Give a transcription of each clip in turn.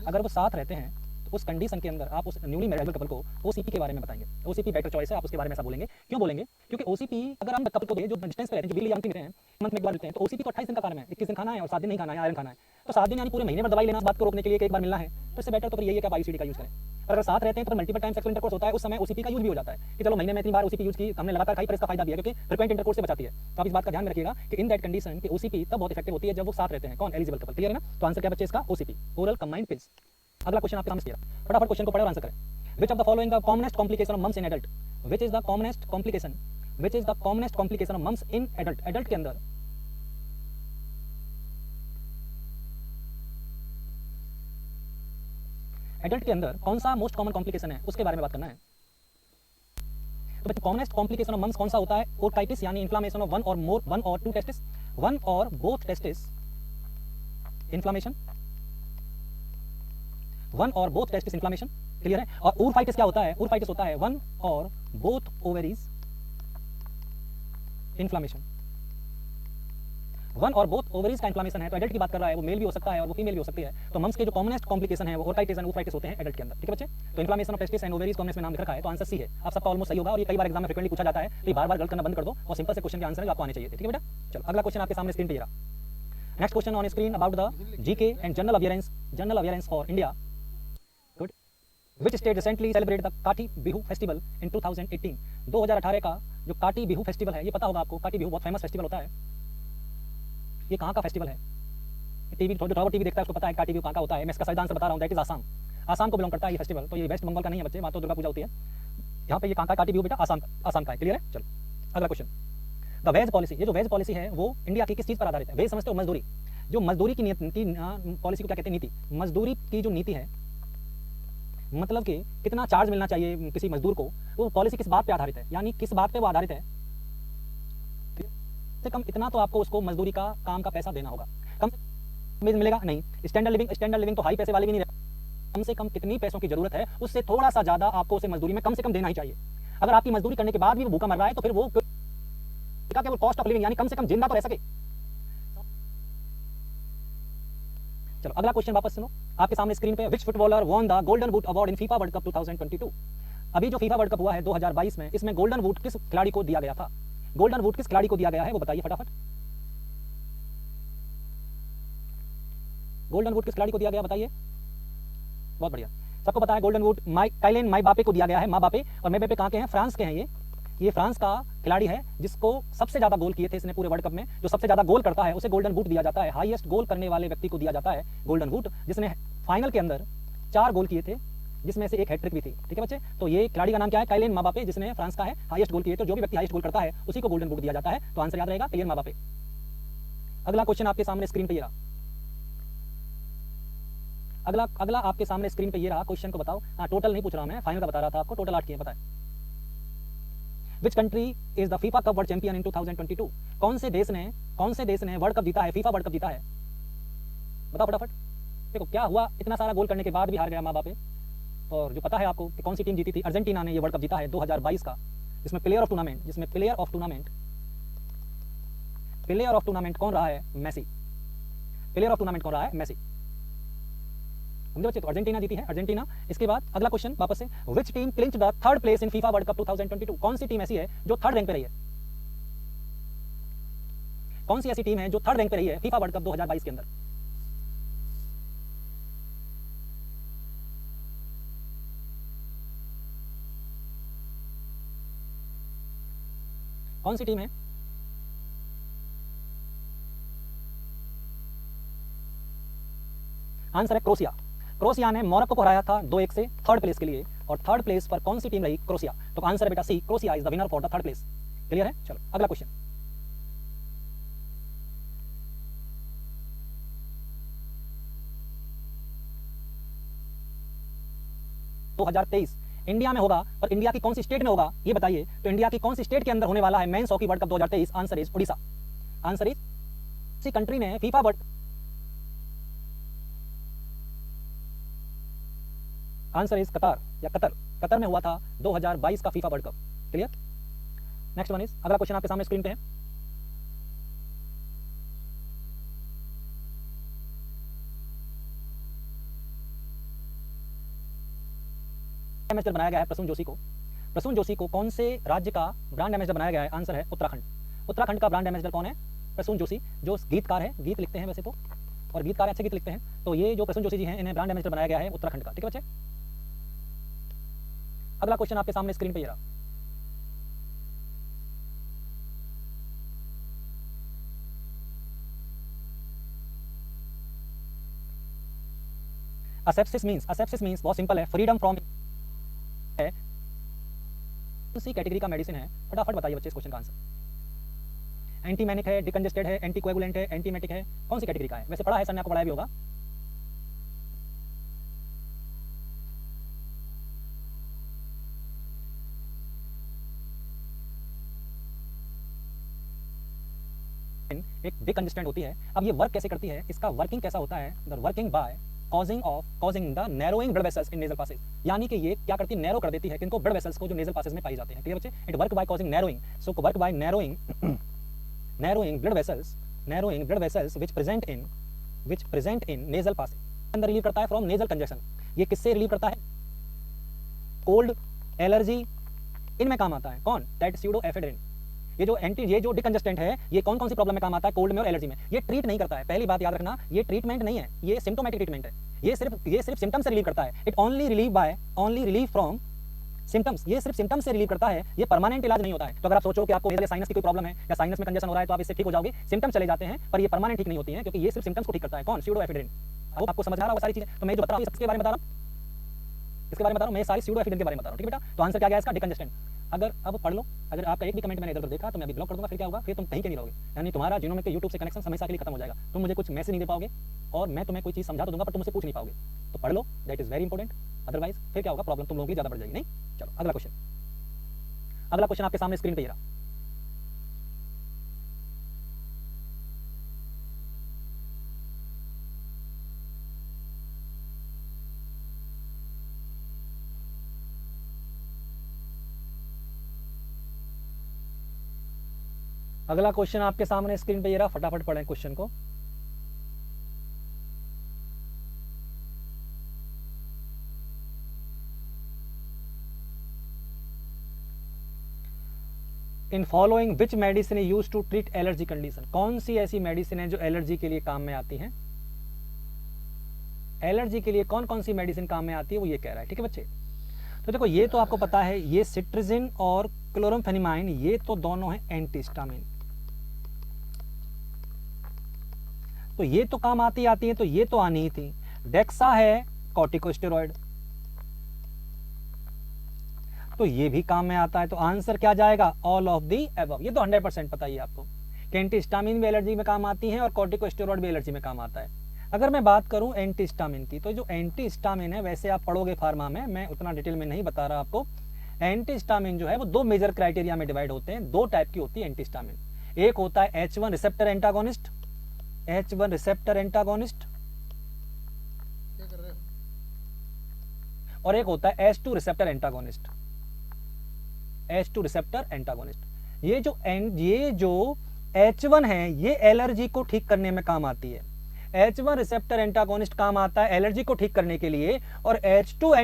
अगर वो साथ रहते हैं तो उस कंडीशन के अंदर आप उस न्यूली मैरिड कपल को ओसीपी के बारे में बताएंगे। ओसीपी बेटर चॉइस है, आप उसके बारे में ऐसा बोलेंगे। क्यों बोलेंगे? क्योंकि ओसीपी अगर हम कपल को दे जो डिस्टेंस पे रहते हैं, जो बिल या मिलते हैं, मंथ में एक बार मिलते हैं, तो ओसीपी तो 28 दिन का काम है, 21 दिन खाना है और 7 दिन नहीं खाना है, आयरन खाना है। तो 7 दिन यानी पूरे महीने भर दवाई लेना, इस बात को रोकने के लिए कि एक बार मिलना है, तो इससे बेटर तो फिर यही है कि आप आईसीडी का यूज करें। और अगर साथ रहते हैं तो मल्टीपल टाइम सेक्सुअल इंटरकोर्स होता है, उस समय ओसीपी का यूज भी हो जाता है कि चलो महीने में इतनी बार ओसीपी यूज की, हमने लगातार खाई, पर इसका फायदा भी है क्योंकि फ्रीक्वेंट इंटरकोर्स से बचाती है। तो आप इस बात का ध्यान में रखिएगा कि इन दैट कंडीशन कि ओसीपी तब बहुत इफेक्टिव होती है जब वो साथ रहते हैं। कौन? Eligible couple. क्लियर है ना? तो आंसर क्या बच्चे इसका? OCP, oral combined pills. अगला क्वेश्चन आपके सामने किया, फटाफट क्वेश्चन को पढ़े और आंसर करें। Which of the following the commonest complication of mumps in adult? Which is the commonest complication? Which is the commonest complication of mumps in adult? Adult के अंदर एडल्ट के अंदर कौन सा मोस्ट कॉमन कॉम्प्लिकेशन है उसके बारे में बात करना है। तो बच्चे कॉमनेस्ट कॉम्प्लिकेशन ऑफ मम्स कौन सा होता है? ओटाइटिस यानी इन्फ्लामेशन ऑफ वन और टू टेस्टिस, वन और बोथ टेस्टिस इन्फ्लामेशन, वन और बोथ टेस्टिस इन्फ्लामेशन। क्लियर है? और ऊरफाइटिस क्या होता है? ऊरफाइटिस होता है वन और बोथ ओवेरीज इन्फ्लामेशन। वन और बोथ ओवरीज का इन्फ्लामेशन है तो एडल्ट की बात कर रहा है, वो मेल भी हो सकता है और वो फीमेल भी हो सकती है। तो मम्स के जो कॉमनेस्ट कॉम्प्लिकेशन है वो ओटाइटिस एंड ऊरफाइटिस होते हैं एडल्ट के अंदर। ठीक है बच्चे? तो inflammation of testis and ovaries commonness में नाम लिख रखा है, तो आंसर सी है। आप सबका ऑलमोस्ट सही होगा और ये कई बार एग्जाम में फ्रीक्वेंटली पूछा जाता है, तो ये बार-बार गलत करना बंद कर दो और सिंपल से क्वेश्चन के आंसर आपको आने चाहिए थे। ठीक है बेटा? चलो अगला क्वेश्चन आपके सामने स्क्रीन पे ये रहा। Next question on screen about the GK and general awareness for India. Good. Which state recently celebrated the काटी बिहू फेस्टिवल in 2018? 2018 का जो काटी बिहू फेस्टिवल है, ये पता होगा आपको, काटी बिहू बहुत फेमस फेस्टिवल होता है। ये कहाँ का फेस्टिवल है? टीवी जो टीवी देखता है उसको पता है काटी बिहू कहाँ का होता है। मैं इसका सही आंसर बता रहा हूँ, दैट इज आसाम। आसाम को बिलोंग करता है ये फेस्टिवल। तो ये वेस्ट बंगाल का नहीं है बच्चे, वहाँ तो दुर्गा पूजा होती है। यहाँ पे ये कहाँ का काटी बिहू बेटा? आसाम का है। क्लियर है? चलो अगला क्वेश्चन। द वेज पॉलिसी, ये जो वेज पॉलिसी है वो इंडिया की किस चीज़ पर आधारित है? वेज समझते हो? मजदूरी। जो मजदूरी की पॉलिसी को क्या कहते हैं? नीति। मजदूरी की जो नीति है, मतलब कि कितना चार्ज मिलना चाहिए किसी मजदूर को, वो पॉलिसी किस बात पे आधारित है? यानी किस बात पे वो आधारित है? से कम इतना तो आपको उसको मजदूरी का काम का पैसा देना होगा। कम से मिलेगा नहीं। स्टैंडर्ड लिविंग तो हाई पैसे वाले भी नहीं रहते। कम से कम कितनी पैसों की जरूरत है, उससे थोड़ा सा ज्यादा आपको उसे मजदूरी में कम से कम देना ही चाहिए। अगर आपकी मजदूरी करने के बाद भी वो भूखा मर रहा है तो फिर वो क्या कॉस्ट ऑफ लिविंग यानी कम से कम जिंदा तो रह सके। चलो अगला क्वेश्चन वापस सुनो आपके सामने स्क्रीन पे। Which footballer won the golden boot award in FIFA world cup 2022? अभी जो फीफा वर्ल्ड कप हुआ है 2022 में, इसमें गोल्डन बूट किस खिलाड़ी को दिया गया था? गोल्डन बूट किस खिलाड़ी को दिया गया है वो बताइए फटाफट। गोल्डन बूट किस खिलाड़ी को दिया गया बताइए। बहुत बढ़िया, सबको पता है गोल्डन बूट काइलिन माबापे को दिया गया है। माबापे और माबापे कहाँ के हैं? फ्रांस के हैं। ये फ्रांस का खिलाड़ी है जिसको सबसे ज्यादा गोल किए थे इसने पूरे वर्ल्ड कप में। जो सबसे ज्यादा गोल करता है उसे गोल्डन बूट दिया जाता है। हाईएस्ट गोल करने वाले व्यक्ति को दिया जाता है गोल्डन बूट, जिसने फाइनल के अंदर 4 गोल किए थे, जिसमें से एक हैट्रिक भी थी। ठीक है बच्चे? तो ये खिलाड़ी का नाम क्या है? काइलिन माबापे, जिसने फ्रांस का है, हाईएस्ट गोल किए। तो जो भी व्यक्ति हाईएस्ट गोल करता है उसी को गोल्डन बूट दिया जाता है। तो आंसर याद रहेगा काइलिन माबापे। अगला क्वेश्चन आपके सामने स्क्रीन पे ये रहा। अगला आपके सामने स्क्रीन पे ये रहा। क्वेश्चन को बताओ। हाँ, टोटल नहीं पूछ रहा मैं, फाइनल का बता रहा था आपको। टोटल 8 किए, बताए। Which country is the FIFA Cup World Champion in 2022? कौन से देश ने वर्ल्ड कप जीता है, फीफा वर्ल्ड कप जीता है? बताओ फटाफट। देखो क्या हुआ, इतना सारा गोल करने के बाद भी हार गया माँ बाप। और जो पता है आपको कि कौन सी टीम जीती थी? अर्जेंटीना ने ये वर्ल्ड कप जीता है 2022 का, जिसमें प्लेयर ऑफ टूर्नामेंट कौन रहा है? मेसी। प्लेयर ऑफ टूर्नामेंट कौन रहा है? मेसी। समझे बच्चे? तो अर्जेंटीना जीती है, अर्जेंटीना। इसके बाद अगला क्वेश्चन वापस से। Which team clinched the third place in FIFA world cup 2022? कौन सी टीम ऐसी है जो थर्ड रैंक पे रही है? कौन सी ऐसी टीम है जो थर्ड रैंक पे रही है फीफा वर्ल्ड कप 2022 के अंदर? कौन सी टीम है? आंसर है क्रोशिया। क्रोशिया ने मोरक्को को हराया था 2-1 से थर्ड प्लेस के लिए। और थर्ड प्लेस पर कौन सी टीम रही? क्रोशिया। तो आंसर है बेटा C, Croatia is the winner for the third place. Clear है? चलो अगला क्वेश्चन। 2023 इंडिया में होगा, और इंडिया की कौन सी स्टेट में होगा ये बताइए। तो इंडिया की कौन सी स्टेट के अंदर होने वाला है men's hockey world cup 2023? Answer is Odisha. Answer is C country में FIFA world, answer is Qatar या कतर में हुआ था 2022 का FIFA world cup. Clear? Next one is, अगला क्वेश्चन आपके सामने स्क्रीन पे है। एम्बेसडर बनाया गया है प्रसून जोशी को। प्रसून जोशी को कौन से राज्य का ब्रांड एम्बेसडर बनाया गया है? आंसर है उत्तराखंड। उत्तराखंड का ब्रांड एम्बेसडर कौन है? प्रसून जोशी, जो गीतकार है, गीत लिखते हैं वैसे तो, और गीतकार अच्छे गीत लिखते हैं। तो ये जो प्रसून जोशी जी हैं, इन्हें ब्रांड एम्बेसडर बनाया गया है उत्तराखंड का। ठीक है बच्चे। अगला क्वेश्चन आपके सामने स्क्रीन पे ये रहा। asepsis means बहुत सिंपल है, फ्रीडम फ्रॉम है। उसी कैटेगरी का मेडिसिन है, फटाफट बताइए बच्चे इस क्वेश्चन का आंसर। एंटीमैनिक है, डिकंजेस्टेड है, एंटीकोएगुलेंट है, एंटीमेटिक है, कौन सी कैटेगरी का है? वैसे पढ़ा है, सर ने आपको पढ़ाया भी होगा। एक डिकंजेस्टेंट होती है। अब ये वर्क कैसे करती है, इसका वर्किंग कैसा होता है? The working bye causing the narrowing blood vessels in nasal passages, यानी कि ये क्या करती है? नैरो कर देती है किनको? ब्लड वेसल्स को, जो नेजल पासेज में पाई जाते हैं। ठीक है बच्चे। It work by causing narrowing, so work by narrowing blood vessels which present in nasal passage। अंदर रिलीव करता है फ्रॉम नेजल कंजेशन। ये किससे रिलीव करता है? कोल्ड, एलर्जी, इनमें काम आता है। कौन? That pseudoephedrine. ये जो डिकंजेस्टेंट है, ये कौन कौन सी प्रॉब्लम में काम आता है? कोल्ड में और एलर्जी में। ये ट्रीट नहीं करता है, पहली बात याद रखना, ये ट्रीटमेंट नहीं है, ये सिम्टोमेटिक ट्रीटमेंट है। ये सिर्फ सिम्टम्स से रिलीव करता है। It only relieve from symptoms. ये सिर्फ सिम्टम्स से रिलीव करता है, ये परमानेंट इलाज नहीं होता है। तो अगर आप सोचो कि आपको साइनस की कोई प्रॉब्लम है या साइनस में कंजेशन हो रहा है तो आप इससे ठीक हो जाओगे, सिम्टम्स चले जाते हैं, पर ये परमानेंट ठीक नहीं होती है, क्योंकि ये सिर्फ सिम्टम्स को ठीक करता है। कौन? स्यूडोएफेड्रिन। अब आपको समझ आ रहा होगा सारी चीजें। तो मैं जो बता रहा हूँ इसके बारे में बता रहा हूँ, मैं सारी स्यूडोएफेड्रिन के बारे में बता रहा हूँ। ठीक है बेटा। तो आंसर क्या गया इसका? डिकंजेस्टेंट। अगर अब पढ़ लो, अगर आपका एक भी कमेंट मैंने इधर उधर देखा तो मैं अभी ब्लॉक कर दूंगा। फिर क्या होगा? फिर तुम कहीं के नहीं रहोगे, यानी तुम्हारा जीनोमिक के यूट्यूब से कनेक्शन हमेशा के लिए खत्म हो जाएगा। तुम मुझे कुछ मैसेज नहीं दे पाओगे और मैं तुम्हें कोई चीज समझा तो दूंगा पर तुम मुझसे पूछ नहीं पाओगे। तो पढ़ लो, that is very important. Otherwise फिर क्या होगा? प्रॉब्लम तुम लोगों की ज्यादा बढ़ जाएगी। नहीं, चलो अगला क्वेश्चन आपके सामने स्क्रीन पे रहा। अगला क्वेश्चन आपके सामने स्क्रीन पे ये रहा, फटाफट पढ़ें क्वेश्चन को। In following which medicine use to treat allergy condition? कौन सी ऐसी मेडिसिन है जो एलर्जी के लिए काम में आती है? एलर्जी के लिए कौन कौन सी मेडिसिन काम में आती है, वो ये कह रहा है। ठीक है बच्चे। तो देखो, ये तो आपको पता है, ये सिट्रिजिन और क्लोरम्फेनिमाइन, ये तो दोनों है एंटीहिस्टामिन। तो ये तो काम आती है, तो ये तो आनी ही थी। डेक्सा है कॉर्टिकोस्टेरॉइड, तो ये भी काम में आता है। तो आंसर क्या जाएगा? All of the above. ये तो 100% पता ही है आपको कि एंटीहिस्टामिन भी एलर्जी में काम आती है और कॉर्टिकोस्टेरॉइड भी एलर्जी में काम आता है। अगर मैं बात करूं एंटीहिस्टामिन की, तो जो एंटीहिस्टामिन है, वैसे आप पढ़ोगे फार्मा में, मैं उतना डिटेल में नहीं बता रहा आपको। एंटीहिस्टामिन जो है वो 2 मेजर क्राइटेरिया में डिवाइड होते हैं। 2 टाइप की होती है एंटीहिस्टामिन। एक होता है H1 receptor antagonist, H1 receptor antagonist, और एक होता है H2 receptor antagonist, H2 receptor antagonist. ये जो H1 है, ये एलर्जी को ठीक करने में काम आती है। H1 रिसेप्टर एंटागोनिस्ट काम आता है एलर्जी को ठीक करने के लिए, और H2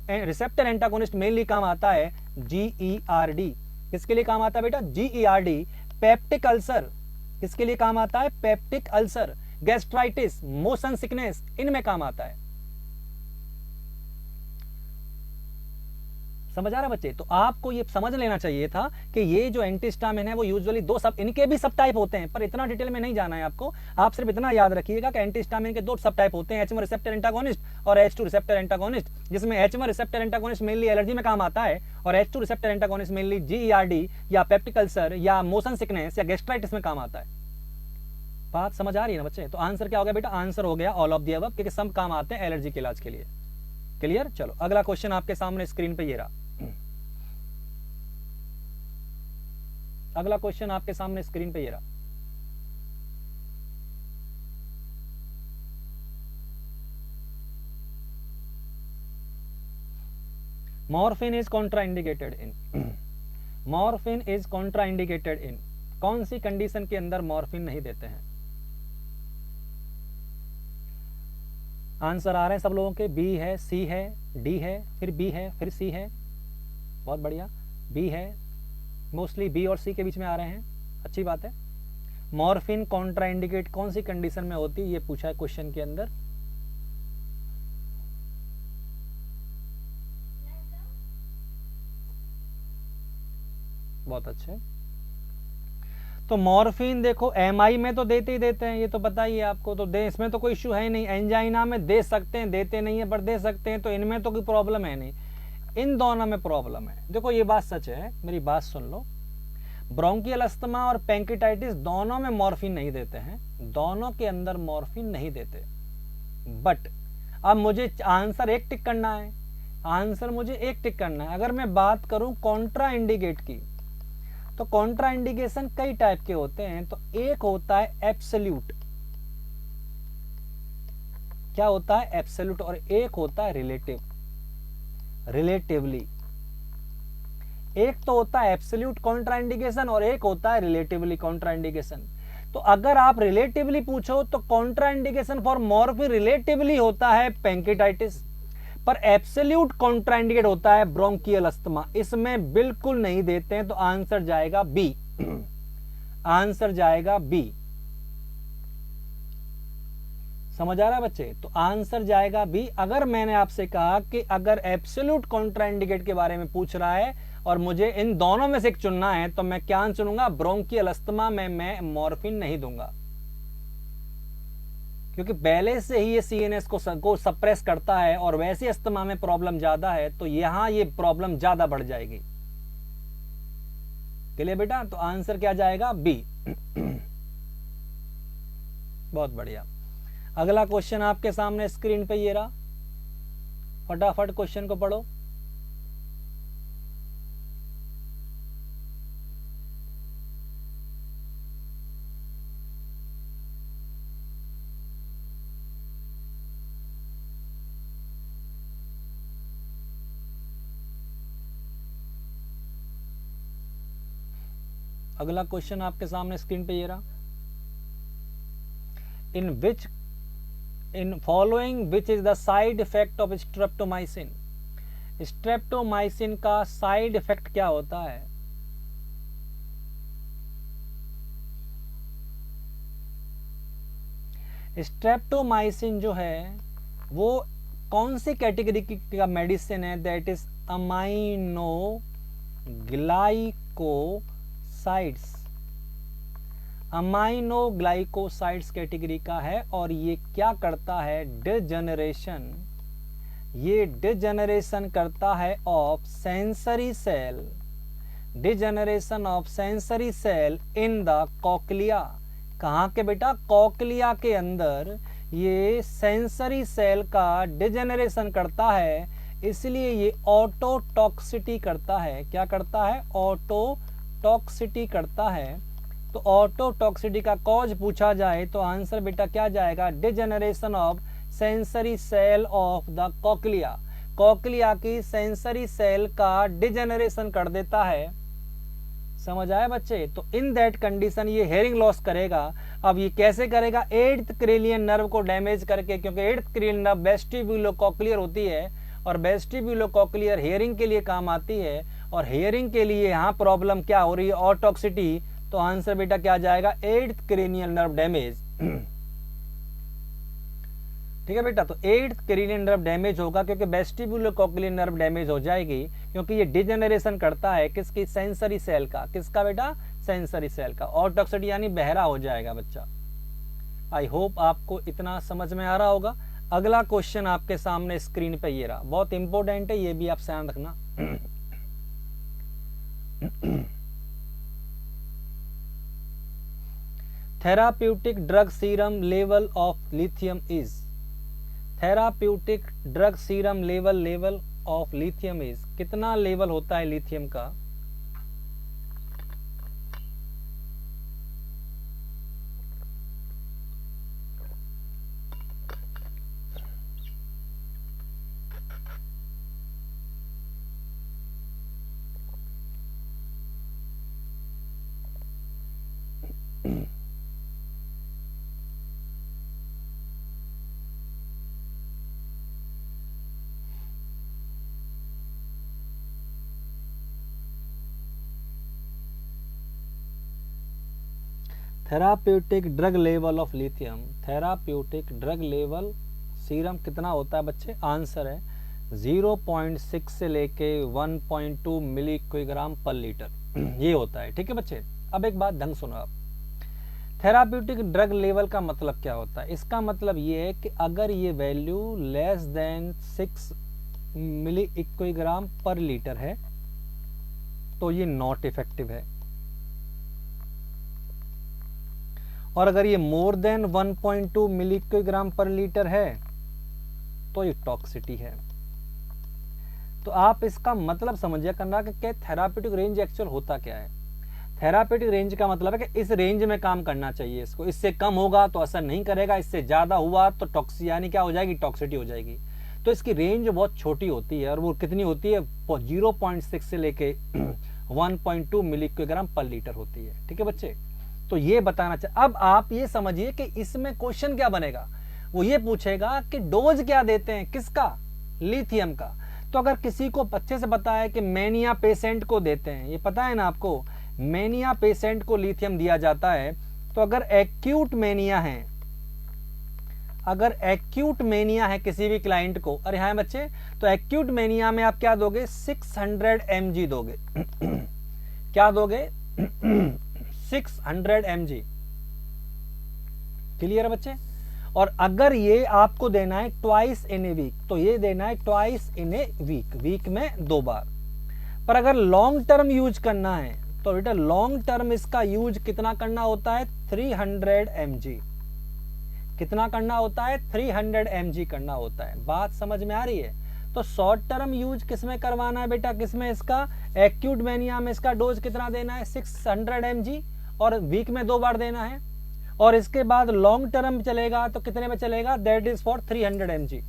रिसेप्टर एंटागोनिस्ट मेनली काम आता है GERD। किसके लिए काम आता है बेटा? GERD, peptic ulcer. किसके लिए काम आता है? Peptic ulcer, gastritis, motion sickness, इनमें काम आता है। समझ आ रहा बच्चे? तो आपको ये समझ लेना चाहिए था कि ये जो एंटीहिस्टामिन है वो यूजुअली 2 सब, इनके भी सब टाइप होते हैं, पर इतना डिटेल में नहीं जाना है आपको। आप सिर्फ इतना याद रखिएगा कि एंटीहिस्टामिन के 2 सब टाइप होते हैं, H1 रिसेप्टर एंटागोनिस्ट और H2 रिसेप्टर एंटागोनिस्ट, जिसमें H1 receptor antagonist mainly allergy में काम आता है और H2 receptor antagonist mainly GERD या पेप्टिक अल्सर या मोशन सिकनेस या गैस्ट्राइटिस में काम आता है। बात समझ आ रही है ना बच्चे? तो आंसर क्या हो गया बेटा? आंसर हो गया ऑल ऑफ द अबव, क्योंकि सब काम आते हैं एलर्जी के इलाज के लिए। क्लियर? चलो अगला क्वेश्चन आपके सामने स्क्रीन पे ये रहा। अगला क्वेश्चन आपके सामने स्क्रीन पे ये रहा। मॉर्फिन इज कॉन्ट्राइंडिकेटेड इन कौन सी कंडीशन के अंदर मॉर्फिन नहीं देते हैं? आंसर आ रहे हैं सब लोगों के, बी है, सी है, डी है, फिर बी है, फिर सी है, बहुत बढ़िया, बी है, मोस्टली बी और सी के बीच में आ रहे हैं, अच्छी बात है। मॉर्फिन कॉन्ट्राइंडिकेट कौन सी कंडीशन में होती है, ये पूछा है क्वेश्चन के अंदर। बहुत अच्छे। तो मॉर्फिन देखो एमआई में तो देते ही देते हैं, ये तो पता ही है आपको, तो दे, इसमें तो कोई इश्यू है ही नहीं। एंजाइना में दे सकते हैं, देते नहीं है पर दे सकते हैं, तो इनमें तो कोई प्रॉब्लम है नहीं। इन दोनों में प्रॉब्लम है। देखो ये बात सच है, मेरी बात सुन लो, ब्रोंकियल अस्थमा और पैंक्रिटाइटिस दोनों में मॉर्फिन नहीं देते हैं, दोनों के अंदर मॉर्फिन नहीं देते। बट अब मुझे आंसर एक टिक करना है, आंसर मुझे एक टिक करना है। अगर मैं बात करूं कॉन्ट्रा इंडिकेट की, तो कॉन्ट्रा इंडिकेशन कई टाइप के होते हैं। तो एक होता है एब्सोल्यूट, क्या होता है एब्सोल्यूट, और एक होता है रिलेटिव, रिलेटिवली। एक तो होता है एब्सोल्यूट कॉन्ट्राइंडिकेशन और एक होता है रिलेटिवली कॉन्ट्राइंडिकेशन। तो अगर आप रिलेटिवली पूछो तो कॉन्ट्राइंडिकेशन फॉर मॉर्फिन रिलेटिवली होता है पैंक्रिटाइटिस, पर एब्सोल्यूट कॉन्ट्राइंडिकेट होता है ब्रोंकियल अस्थमा, इसमें बिल्कुल नहीं देते हैं। तो आंसर जाएगा बी, आंसर जाएगा बी। समझ आ रहा है बच्चे? तो आंसर जाएगा बी। अगर मैंने आपसे कहा कि अगर एब्सोल्यूट कॉन्ट्राइंडिकेट के बारे में पूछ रहा है और मुझे इन दोनों में से एक चुनना है, तो मैं क्या चुनूंगा, ब्रोंकियल अस्थमा में मैं मॉर्फिन नहीं दूंगा, क्योंकि पहले से ही ये सीएनएस को सप्रेस करता है और वैसे अस्थमा में प्रॉब्लम ज्यादा है, तो यहां ये प्रॉब्लम ज्यादा बढ़ जाएगी। क्लियर बेटा? तो आंसर क्या जाएगा, बी। बहुत बढ़िया। अगला क्वेश्चन आपके सामने स्क्रीन पे ये रहा, फटाफट क्वेश्चन को पढ़ो। अगला क्वेश्चन आपके सामने स्क्रीन पे ये रहा, इन following which is the side effect of streptomycin. Streptomycin का साइड इफेक्ट क्या होता है? स्ट्रेप्टोमाइसिन जो है वो कौन सी कैटेगरी का मेडिसिन है? That is amino glycosides, amino glycosides category का है। और ये क्या करता है, डिजेनरेशन, ये डिजेनरेशन करता है of sensory cell, degeneration of sensory cell in the cochlea. कहाँ के बेटा? कॉकलिया के अंदर ये सेंसरी सेल का डिजेनरेशन करता है, इसलिए ये ऑटोटॉक्सिटी करता है। क्या करता है? ऑटोटॉक्सिटी करता है। तो ऑटोटॉक्सिटी का कॉज पूछा जाए तो आंसर बेटा क्या जाएगा, degeneration of sensory cell of the cochlea. Cochlea की सेंसरी सेल का डिजेनरेशन कर देता है। समझ आया बच्चे? तो इन दैट कंडीशन ये हेयरिंग लॉस करेगा। अब ये कैसे करेगा? 8th क्रेनियन नर्व को डैमेज करके, क्योंकि 8th क्रेनियन नर्व वेस्टिब्यूलोकॉक्लियर होती है और वेस्टिब्यूलोकॉक्लियर हेयरिंग के लिए काम आती है, और हेयरिंग के लिए यहाँ प्रॉब्लम क्या हो रही है, ऑटोक्सिटी। तो आंसर बेटा क्या जाएगा, 8th क्रेनियल नर्व डैमेज। ठीक है बेटा? तो 8th क्रेनियल नर्व डैमेज होगा क्योंकि वेस्टिब्यूलोकॉक्लियर नर्व डैमेज हो जाएगी, क्योंकि ये डिजेनरेशन करता है किसकी, सेंसरी सेल का। किसका बेटा? सेंसरी सेल का। ऑटोक्सिटी यानी बहरा हो जाएगा बच्चा। आई होप आपको इतना समझ में आ रहा होगा। अगला क्वेश्चन आपके सामने स्क्रीन पे ये रहा, बहुत इंपॉर्टेंट है, ये भी आप ध्यान रखना। Therapeutic drug serum level of lithium is, therapeutic drug serum level of lithium is, कितना लेवल होता है लिथियम का? Therapeutic drug level of lithium, therapeutic drug level serum कितना होता है बच्चे? आंसर है 0.6 से लेके 1.2 मिलीग्राम पर लीटर ये होता है। ठीक है बच्चे, अब एक बात ढंग सुनो आप, थेराप्यूटिक ड्रग लेवल का मतलब क्या होता है? इसका मतलब ये है कि अगर ये वैल्यू लेस देन 6 मिलीग्राम पर लीटर है तो ये नॉट इफेक्टिव है, और अगर ये मोर देन 1.2 मिलीग्राम पर लीटर है तो ये टॉक्सिटी है। तो आप इसका मतलब समझिए करना कि क्या थेराप्यूटिक रेंज एक्चुअल होता क्या है। थेराप्यूटिक रेंज का मतलब है कि इस रेंज में काम करना चाहिए इसको, इससे कम होगा तो असर नहीं करेगा, इससे ज्यादा हुआ तो टॉक्सी यानी क्या हो जाएगी? टॉक्सिटी हो जाएगी। तो इसकी रेंज बहुत छोटी होती है, और वो कितनी होती है? 0.6 से लेके 1.2 मिलीग्राम पर लीटर होती है। ठीक है बच्चे, तो ये बताना चाहिए। अब आप ये समझिए कि इसमें क्वेश्चन क्या बनेगा, वो ये पूछेगा कि डोज क्या देते हैं, किसका? लिथियम का। तो अगर किसी को अच्छे से पता है कि मेनिया पेशेंट को देते हैं, ये पता है ना आपको, मेनिया पेशेंट को लिथियम दिया जाता है, तो अगर एक्यूट मेनिया है, अगर एक्यूट मेनिया है किसी भी क्लाइंट को, अरे हाँ बच्चे, तो एक्यूट मेनिया में आप क्या दोगे? 600 mg दोगे क्या दोगे? 600 mg। क्लियर है बच्चे? और अगर ये आपको देना है ट्वाइस इन ए वीक, तो ये देना है twice in a week, week में 2 बार। पर अगर लॉन्ग टर्म यूज करना है तो बेटा लॉन्ग टर्म इसका यूज कितना करना होता है? 300 mg। कितना करना होता है? 300 mg करना होता है। बात समझ में आ रही है? तो शॉर्ट टर्म यूज किसमें करवाना है बेटा? किसमें? इसका एक्यूट मेनिया में इसका डोज कितना देना है? 600 mg, और वीक में 2 बार देना है। और इसके बाद लॉन्ग टर्म चलेगा तो कितने में चलेगा? That is for 300 mg।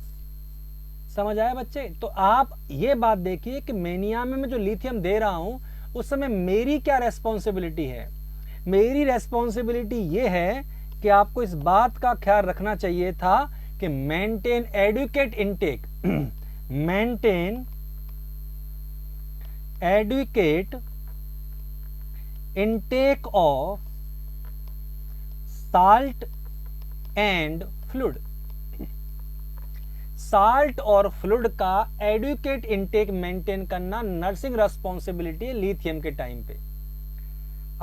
समझ आया बच्चे? तो आप ये बात देखिए कि मेनिया में मैं जो लिथियम दे रहा हूं उस समय मेरी क्या रेस्पॉन्सिबिलिटी है? मेरी रेस्पॉन्सिबिलिटी ये है कि आपको इस बात का ख्याल रखना चाहिए था कि maintain adequate intake, maintain adequate intake of salt and fluid. Salt और फ्लूइड का एडुकेट इनटेक मेंटेन करना नर्सिंग रेस्पॉन्सिबिलिटी है लिथियम के टाइम पे।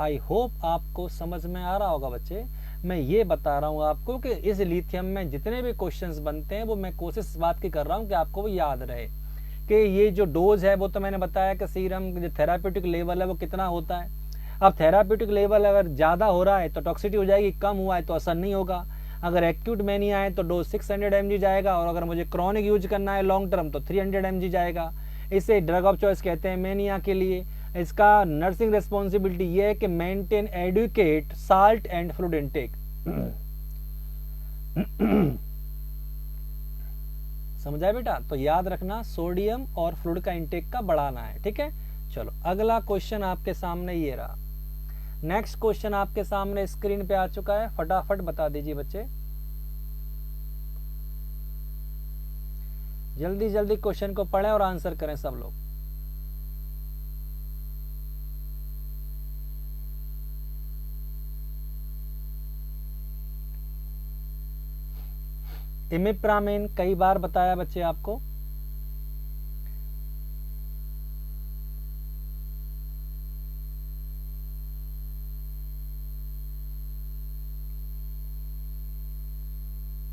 आई होप आपको समझ में आ रहा होगा बच्चे। मैं ये बता रहा हूं आपको कि इस लिथियम में जितने भी क्वेश्चंस बनते हैं वो मैं कोशिश इस बात की कर रहा हूं कि आपको वो याद रहे कि ये जो डोज है वो तो मैंने बताया कि सीरम जो थेराप्यूटिक लेवल है वो कितना होता है। अब थेराप्यूटिक लेवल अगर ज्यादा हो रहा है तो टॉक्सिटी हो जाएगी, कम हुआ है तो असर नहीं होगा। अगर एक्यूट मेनिया है तो डोज 600 mg जाएगा, और अगर मुझे क्रॉनिक यूज करना है लॉन्ग टर्म तो 300 mg जाएगा। इसे ड्रग ऑफ चॉइस कहते हैं मेनिया के लिए। इसका नर्सिंग रेस्पॉन्सिबिलिटी ये है कि maintain adequate salt and fluid intake. समझा बेटा? तो याद रखना सोडियम और फ्लूइड का इंटेक का बढ़ाना है। ठीक है, चलो अगला क्वेश्चन आपके सामने ये रहा। नेक्स्ट क्वेश्चन आपके सामने स्क्रीन पे आ चुका है, फटाफट बता दीजिए बच्चे, जल्दी जल्दी क्वेश्चन को पढ़ें और आंसर करें सब लोग। इमिप्रामिन कई बार बताया बच्चे आपको,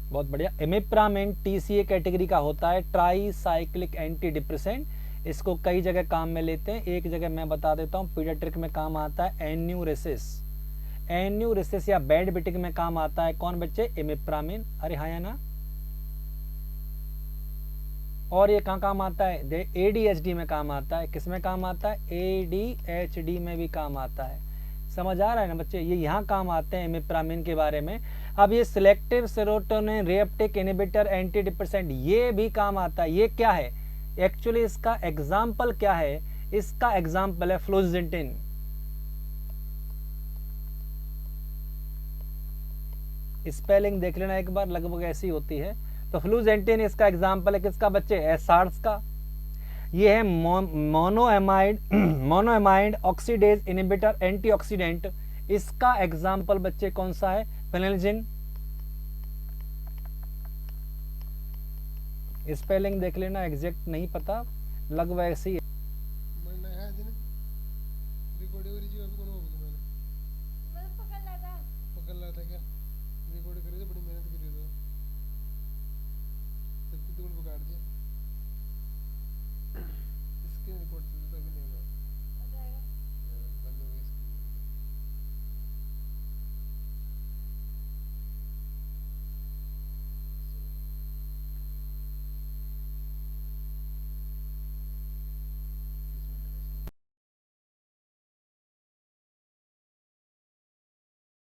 बहुत बढ़िया। इमिप्रामिन टीसीए कैटेगरी का होता है, ट्राई साइक्लिक एंटी डिप्रेसेंट। इसको कई जगह काम में लेते हैं, एक जगह मैं बता देता हूं, पीडियाट्रिक में काम आता है एन्यूरेसिस, एन्यूरेसिस या बेडबिटिक में काम आता है। कौन बच्चे? इमिप्रामिन। अरे हाँ या ना? और ये कहाँ काम आता है? एडीएचडी में काम आता है। किस में काम आता है? एडीएचडी में भी काम आता है। समझ आ रहा है ना बच्चे? ये यहाँ काम आते हैं इमिप्रामिन के बारे में। अब ये selective serotonin reuptake inhibitor antidepressant ये भी काम आता है। ये क्या है एक्चुअली? इसका एग्जाम्पल क्या है? इसका एग्जाम्पल है फ्लोजेटिन। स्पेलिंग देख लेना एक बार, लगभग ऐसी होती है। तो फ्लूजेंटिन इसका एग्जाम्पल है किसका बच्चे? एसार्स का। ये है मोनोएमाइड ऑक्सीडेज इनहिबिटर एंटीऑक्सीडेंट इसका एग्जाम्पल बच्चे कौन सा है? फिनेल्जिन, स्पेलिंग देख लेना, एग्जैक्ट नहीं पता, लगभग ऐसी है।